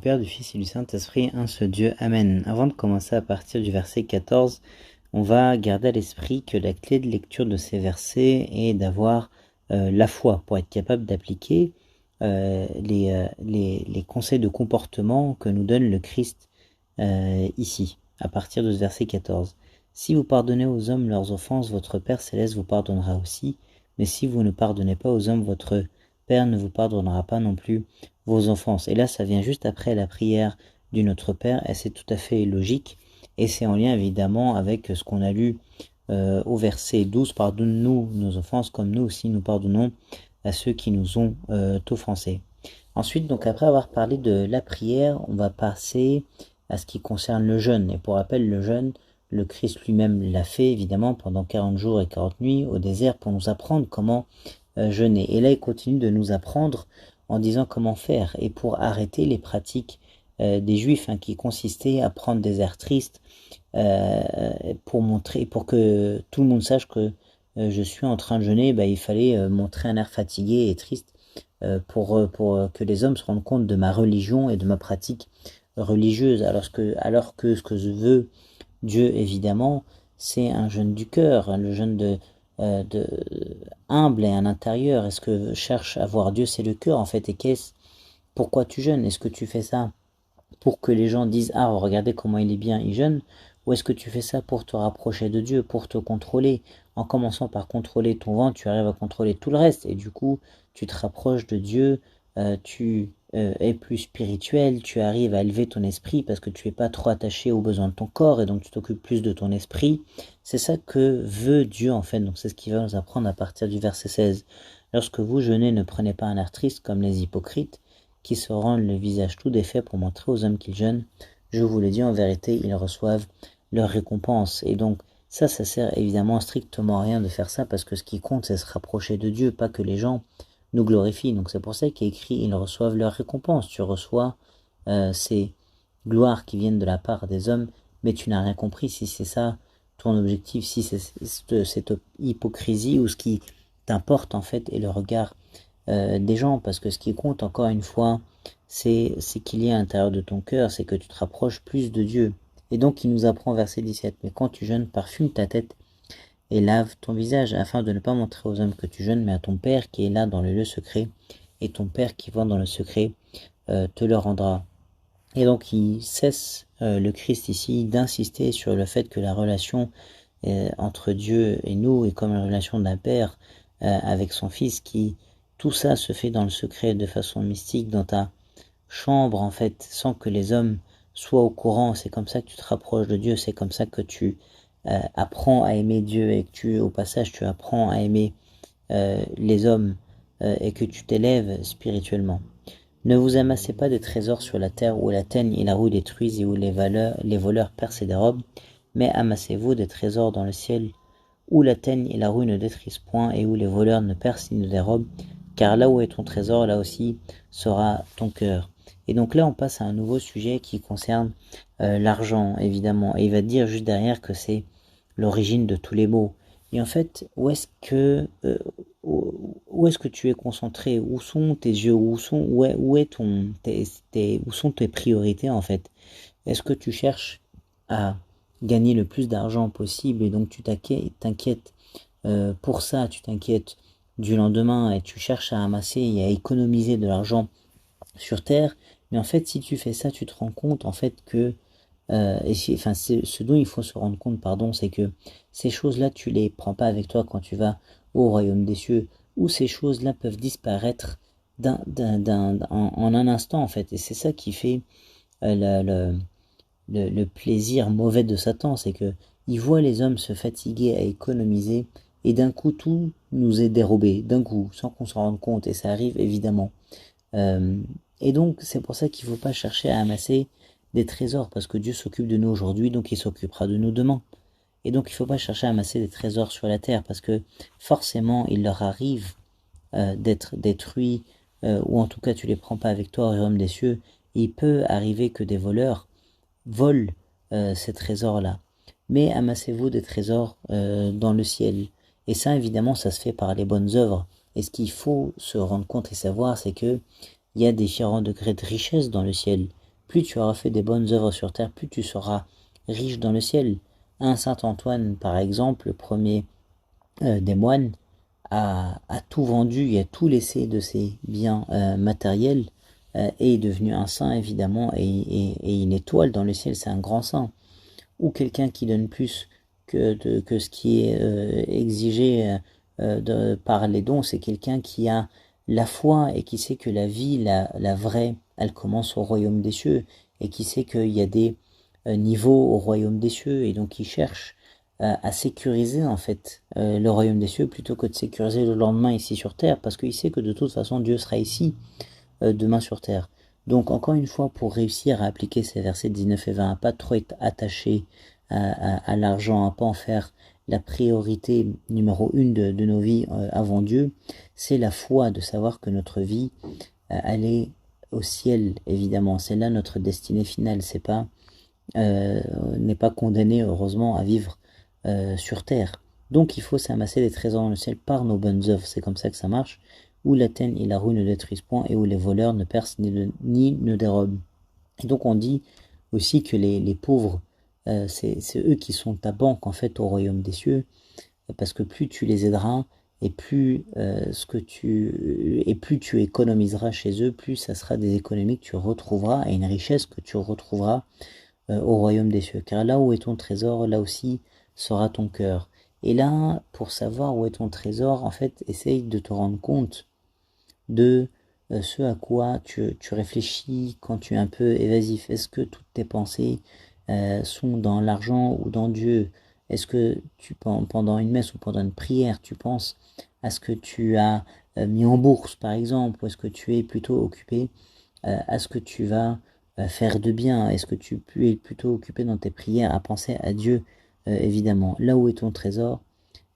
Père, du Fils et du Saint-Esprit, un seul Dieu. Amen. Avant de commencer à partir du verset 14, on va garder à l'esprit que la clé de lecture de ces versets est d'avoir la foi pour être capable d'appliquer les conseils de comportement que nous donne le Christ ici, à partir de ce verset 14. Si vous pardonnez aux hommes leurs offenses, votre Père Céleste vous pardonnera aussi. Mais si vous ne pardonnez pas aux hommes, votre Père ne vous pardonnera pas non plus vos offenses. Et là, ça vient juste après la prière du Notre Père, et c'est tout à fait logique, et c'est en lien évidemment avec ce qu'on a lu au verset 12, pardonne-nous nos offenses, comme nous aussi nous pardonnons à ceux qui nous ont offensés. Ensuite, donc après avoir parlé de la prière, on va passer à ce qui concerne le jeûne. Et pour rappel, le jeûne, le Christ lui-même l'a fait évidemment pendant 40 jours et 40 nuits au désert pour nous apprendre comment jeûner. Et là, il continue de nous apprendre en disant comment faire, et pour arrêter les pratiques des Juifs qui consistaient à prendre des airs tristes pour que tout le monde sache que je suis en train de jeûner, il fallait montrer un air fatigué et triste pour que les hommes se rendent compte de ma religion et de ma pratique religieuse, alors que ce que je veux, Dieu évidemment, c'est un jeûne du cœur, le jeûne de humble et à l'intérieur. Est-ce que cherche à voir Dieu, c'est le cœur en fait. Et pourquoi tu jeûnes? Est-ce que tu fais ça pour que les gens disent regardez comment il est bien, il jeûne, ou est-ce que tu fais ça pour te rapprocher de Dieu, pour te contrôler? En commençant par contrôler ton ventre, tu arrives à contrôler tout le reste, et du coup tu te rapproches de Dieu, tu es plus spirituel, tu arrives à élever ton esprit parce que tu es pas trop attaché aux besoins de ton corps, et donc tu t'occupes plus de ton esprit. C'est ça que veut Dieu en fait, donc c'est ce qu'il va nous apprendre à partir du verset 16. Lorsque vous jeûnez, ne prenez pas un air triste comme les hypocrites, qui se rendent le visage tout défait pour montrer aux hommes qu'ils jeûnent. Je vous le dis en vérité, ils reçoivent leur récompense. Et donc ça sert évidemment strictement à rien de faire ça, parce que ce qui compte, c'est se rapprocher de Dieu, pas que les gens nous glorifient. Donc c'est pour ça qu'il est écrit, ils reçoivent leur récompense. Tu reçois ces gloires qui viennent de la part des hommes, mais tu n'as rien compris si c'est ça ton objectif, si c'est cette hypocrisie, ou ce qui t'importe en fait est le regard des gens, parce que ce qui compte encore une fois, c'est qu'il y a à l'intérieur de ton cœur, c'est que tu te rapproches plus de Dieu. Et donc il nous apprend verset 17, mais quand tu jeûnes, parfume ta tête et lave ton visage, afin de ne pas montrer aux hommes que tu jeûnes, mais à ton Père qui est là dans le lieu secret, et ton Père qui voit dans le secret te le rendra. Et donc il cesse le Christ ici d'insister sur le fait que la relation entre Dieu et nous est comme la relation d'un père avec son fils, qui tout ça se fait dans le secret, de façon mystique, dans ta chambre en fait, sans que les hommes soient au courant. C'est comme ça que tu te rapproches de Dieu, c'est comme ça que tu apprends à aimer Dieu, et que au passage tu apprends à aimer les hommes, et que tu t'élèves spirituellement. Ne vous amassez pas des trésors sur la terre, où la teigne et la rouille détruisent, et où les voleurs percent et dérobent, mais amassez-vous des trésors dans le ciel, où la teigne et la rouille ne détruisent point, et où les voleurs ne percent ni ne dérobent, car là où est ton trésor, là aussi sera ton cœur. Et donc là, on passe à un nouveau sujet qui concerne l'argent, évidemment. Et il va dire juste derrière que c'est l'origine de tous les maux. Et en fait, où est-ce que tu es concentré? Où sont tes yeux? Où sont tes priorités en fait? Est-ce que tu cherches à gagner le plus d'argent possible, et donc tu t'inquiètes pour ça, tu t'inquiètes du lendemain, et tu cherches à amasser et à économiser de l'argent sur terre? Mais en fait, si tu fais ça, tu te rends compte en fait que ce dont il faut se rendre compte, c'est que ces choses-là, tu les prends pas avec toi quand tu vas au royaume des cieux, où ces choses-là peuvent disparaître en un instant en fait. Et c'est ça qui fait le plaisir mauvais de Satan, c'est que il voit les hommes se fatiguer à économiser, et d'un coup tout nous est dérobé, d'un coup, sans qu'on s'en rende compte, et ça arrive évidemment. Et donc c'est pour ça qu'il ne faut pas chercher à amasser des trésors, parce que Dieu s'occupe de nous aujourd'hui, donc il s'occupera de nous demain. Et donc il ne faut pas chercher à amasser des trésors sur la terre, parce que forcément il leur arrive d'être détruits, ou en tout cas tu les prends pas avec toi au royaume des cieux. Et il peut arriver que des voleurs volent ces trésors-là. Mais amassez-vous des trésors dans le ciel. Et ça, évidemment, ça se fait par les bonnes œuvres. Et ce qu'il faut se rendre compte et savoir, c'est que il y a différents degrés de richesse dans le ciel. plus tu auras fait des bonnes œuvres sur terre, plus tu seras riche dans le ciel. Un saint Antoine, par exemple, le premier des moines, a tout vendu et a tout laissé de ses biens matériels et est devenu un saint évidemment et une étoile dans le ciel, c'est un grand saint. Ou quelqu'un qui donne plus que ce qui est exigé par les dons, c'est quelqu'un qui a la foi et qui sait que la vie, la vraie, elle commence au royaume des cieux et qui sait qu'il y a des niveaux au royaume des cieux et donc qui cherche à sécuriser en fait le royaume des cieux plutôt que de sécuriser le lendemain ici sur terre parce qu'il sait que de toute façon Dieu sera ici demain sur terre. Donc encore une fois, pour réussir à appliquer ces versets 19 et 20, à pas trop être attaché à l'argent, à pas en faire la priorité numéro une de nos vies avant Dieu, c'est la foi de savoir que notre vie, elle est au ciel, évidemment. C'est là notre destinée finale. C'est pas, n'est pas condamné, heureusement, à vivre sur terre. Donc il faut s'amasser des trésors dans le ciel par nos bonnes œuvres. C'est comme ça que ça marche. Où la teigne et la roue ne détruisent point et où les voleurs ne percent ni ne dérobent. Et donc on dit aussi que les pauvres, c'est eux qui sont ta banque en fait au royaume des cieux, parce que plus tu les aideras et plus plus tu économiseras chez eux, plus ça sera des économies que tu retrouveras et une richesse que tu retrouveras au royaume des cieux. Car là où est ton trésor, là aussi sera ton cœur. Et là, pour savoir où est ton trésor, en fait, essaye de te rendre compte de ce à quoi tu réfléchis quand tu es un peu évasif. Est-ce que toutes tes pensées sont dans l'argent ou dans Dieu? Est-ce que pendant une messe ou pendant une prière, tu penses à ce que tu as mis en bourse, par exemple, ou est-ce que tu es plutôt occupé à ce que tu vas faire de bien? Est-ce que tu es plutôt occupé dans tes prières à penser à Dieu, évidemment? Là où est ton trésor,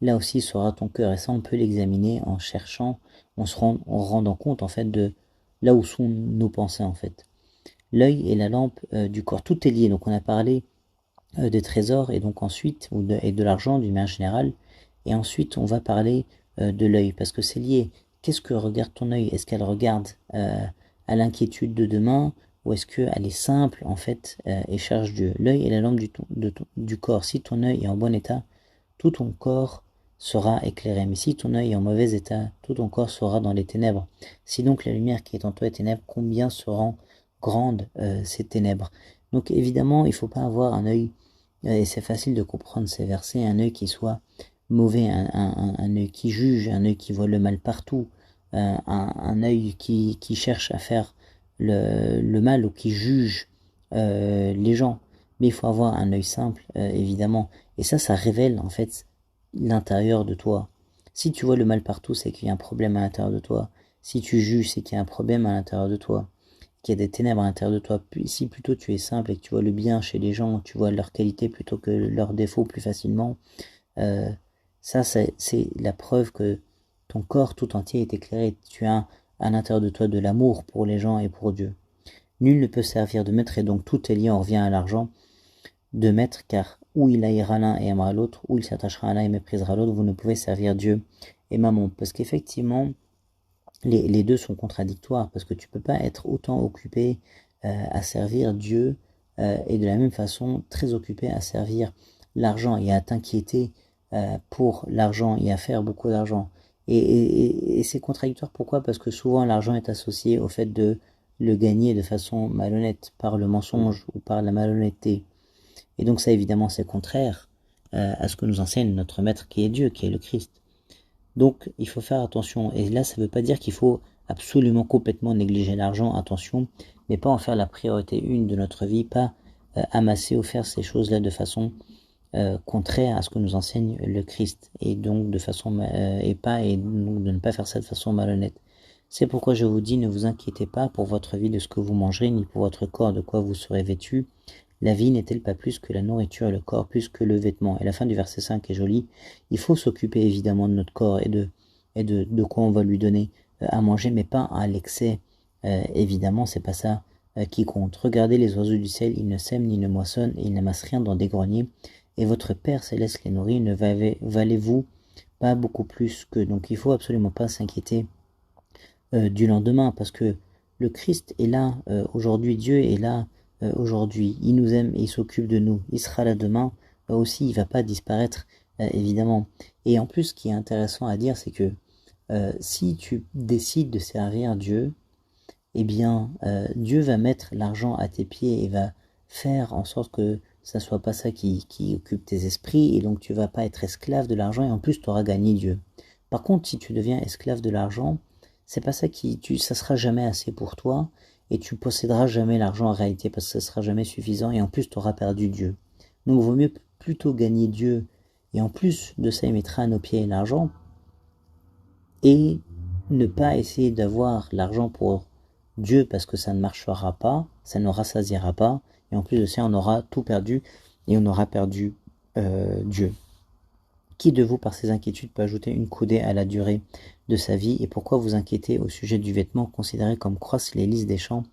là aussi sera ton cœur. Et ça, on peut l'examiner en cherchant, en rendant compte en fait de là où sont nos pensées en fait. L'œil est la lampe du corps. Tout est lié. Donc on a parlé des trésors et donc ensuite et de l'argent d'une manière générale. Et ensuite on va parler de l'œil parce que c'est lié. Qu'est-ce que regarde ton œil? Est-ce qu'elle regarde à l'inquiétude de demain ou est-ce qu'elle est simple en fait et cherche Dieu? L'œil est la lampe du corps. Si ton œil est en bon état, tout ton corps sera éclairé. Mais si ton œil est en mauvais état, tout ton corps sera dans les ténèbres. Si donc la lumière qui est en toi est ténèbres, combien seront grandes ces ténèbres? Donc évidemment, il ne faut pas avoir un œil, et c'est facile de comprendre ces versets, un œil qui soit mauvais, un œil qui juge, un œil qui voit le mal partout, un œil qui cherche à faire le mal ou qui juge les gens. Mais il faut avoir un œil simple, évidemment. Et ça révèle en fait l'intérieur de toi. Si tu vois le mal partout, c'est qu'il y a un problème à l'intérieur de toi. Si tu juges, c'est qu'il y a un problème à l'intérieur de toi. Qu'il y a des ténèbres à l'intérieur de toi. Si plutôt tu es simple et que tu vois le bien chez les gens, tu vois leurs qualités plutôt que leurs défauts plus facilement, ça c'est la preuve que ton corps tout entier est éclairé. Tu as à l'intérieur de toi de l'amour pour les gens et pour Dieu. Nul ne peut servir de maître et donc tout est lié, on revient à l'argent, de maître, car où il haïra l'un et aimera l'autre, où il s'attachera à l'un et méprisera l'autre, vous ne pouvez servir Dieu et Mammon. Parce qu'effectivement, les deux sont contradictoires, parce que tu peux pas être autant occupé à servir Dieu et de la même façon très occupé à servir l'argent et à t'inquiéter pour l'argent et à faire beaucoup d'argent. Et c'est contradictoire, pourquoi? Parce que souvent l'argent est associé au fait de le gagner de façon malhonnête, par le mensonge ou par la malhonnêteté. Et donc ça évidemment c'est contraire à ce que nous enseigne notre maître qui est Dieu, qui est le Christ. Donc il faut faire attention. Et là ça ne veut pas dire qu'il faut absolument complètement négliger l'argent, attention, mais pas en faire la priorité une de notre vie, pas amasser ou faire ces choses-là de façon contraire à ce que nous enseigne le Christ. Et donc de façon donc de ne pas faire ça de façon malhonnête. C'est pourquoi je vous dis, ne vous inquiétez pas pour votre vie de ce que vous mangerez, ni pour votre corps de quoi vous serez vêtu. La vie n'est-elle pas plus que la nourriture et le corps plus que le vêtement? Et la fin du verset 5 est jolie. Il faut s'occuper évidemment de notre corps et de quoi on va lui donner à manger, mais pas à l'excès. Évidemment, c'est pas ça qui compte. Regardez les oiseaux du ciel, ils ne sèment ni ne moissonnent, et ils n'amassent rien dans des greniers. Et votre Père céleste les nourrit, ne valez-vous pas beaucoup plus que... Donc il faut absolument pas s'inquiéter du lendemain, parce que le Christ est là, aujourd'hui Dieu est là aujourd'hui, il nous aime et il s'occupe de nous, il sera là demain, aussi il va pas disparaître, évidemment. Et en plus, ce qui est intéressant à dire, c'est que si tu décides de servir Dieu, eh bien, Dieu va mettre l'argent à tes pieds et va faire en sorte que ça soit pas ça qui occupe tes esprits, et donc tu vas pas être esclave de l'argent, et en plus tu auras gagné Dieu. Par contre, si tu deviens esclave de l'argent, c'est pas ça ça sera jamais assez pour toi, et tu posséderas jamais l'argent en réalité, parce que ça sera jamais suffisant, et en plus tu auras perdu Dieu. Donc, il vaut mieux plutôt gagner Dieu, et en plus de ça, il mettra à nos pieds l'argent, et ne pas essayer d'avoir l'argent pour Dieu, parce que ça ne marchera pas, ça ne rassasiera pas, et en plus de ça, on aura tout perdu, et on aura perdu Dieu. Qui de vous, par ses inquiétudes, peut ajouter une coudée à la durée de sa vie? Et pourquoi vous inquiétez au sujet du vêtement considéré comme croissent les lys des champs?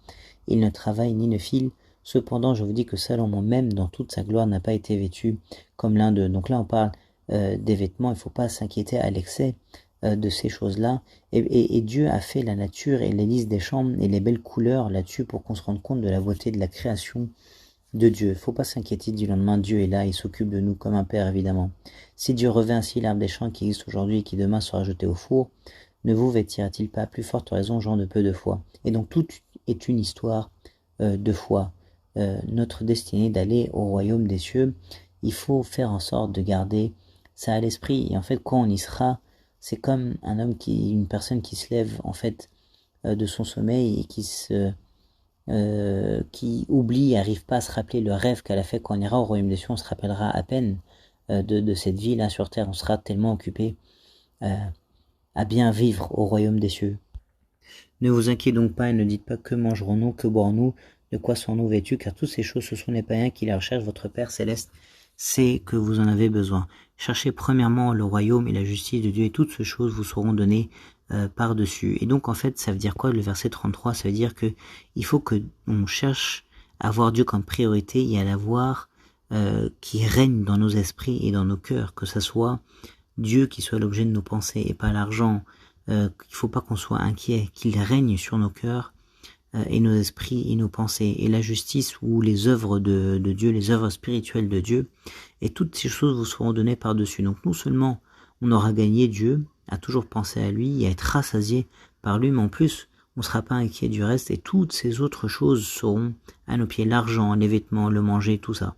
Il ne travaille ni ne file. Cependant, je vous dis que Salomon même, dans toute sa gloire, n'a pas été vêtu comme l'un d'eux. Donc là, on parle des vêtements. Il ne faut pas s'inquiéter à l'excès de ces choses-là. Et Dieu a fait la nature et les lys des champs et les belles couleurs là-dessus pour qu'on se rende compte de la beauté de la création de Dieu. Il ne faut pas s'inquiéter du lendemain. Dieu est là, il s'occupe de nous comme un père, évidemment. Si Dieu revêt ainsi l'arbre des champs qui existe aujourd'hui et qui demain sera jeté au four, ne vous vêtira-t-il pas? Plus forte raison, gens de peu de foi. Et donc tout est une histoire de foi. Notre destinée d'aller au royaume des cieux, il faut faire en sorte de garder ça à l'esprit. Et en fait, quand on y sera, c'est comme une personne qui se lève en fait de son sommeil et qui oublie, n'arrive pas à se rappeler le rêve qu'elle a fait. Quand on ira au royaume des cieux, on se rappellera à peine de cette vie là sur terre. On sera tellement occupé à bien vivre au royaume des cieux. Ne vous inquiétez donc pas et ne dites pas que mangerons-nous, que boirons-nous, de quoi serons-nous vêtus, car toutes ces choses, ce sont les païens qui les recherchent. Votre Père céleste sait que vous en avez besoin. Cherchez premièrement le royaume et la justice de Dieu, et toutes ces choses vous seront données par-dessus. Et donc en fait, ça veut dire quoi le verset 33? Ça veut dire que il faut que on cherche à voir Dieu comme priorité et à la voir qui règne dans nos esprits et dans nos cœurs, que ça soit Dieu qui soit l'objet de nos pensées et pas l'argent. Il ne faut pas qu'on soit inquiet, qu'il règne sur nos cœurs et nos esprits et nos pensées, et la justice ou les œuvres de Dieu, les œuvres spirituelles de Dieu, et toutes ces choses vous seront données par-dessus. Donc non seulement on aura gagné Dieu, à toujours penser à lui et à être rassasié par lui, mais en plus on ne sera pas inquiet du reste, et toutes ces autres choses seront à nos pieds, l'argent, les vêtements, le manger, tout ça.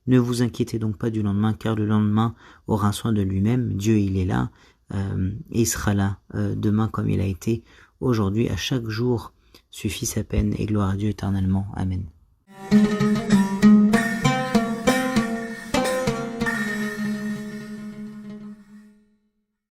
Ne vous inquiétez donc pas du lendemain, car le lendemain aura soin de lui-même. Dieu, il est là, et il sera là demain comme il a été aujourd'hui. À chaque jour suffit sa peine, et gloire à Dieu éternellement. Amen.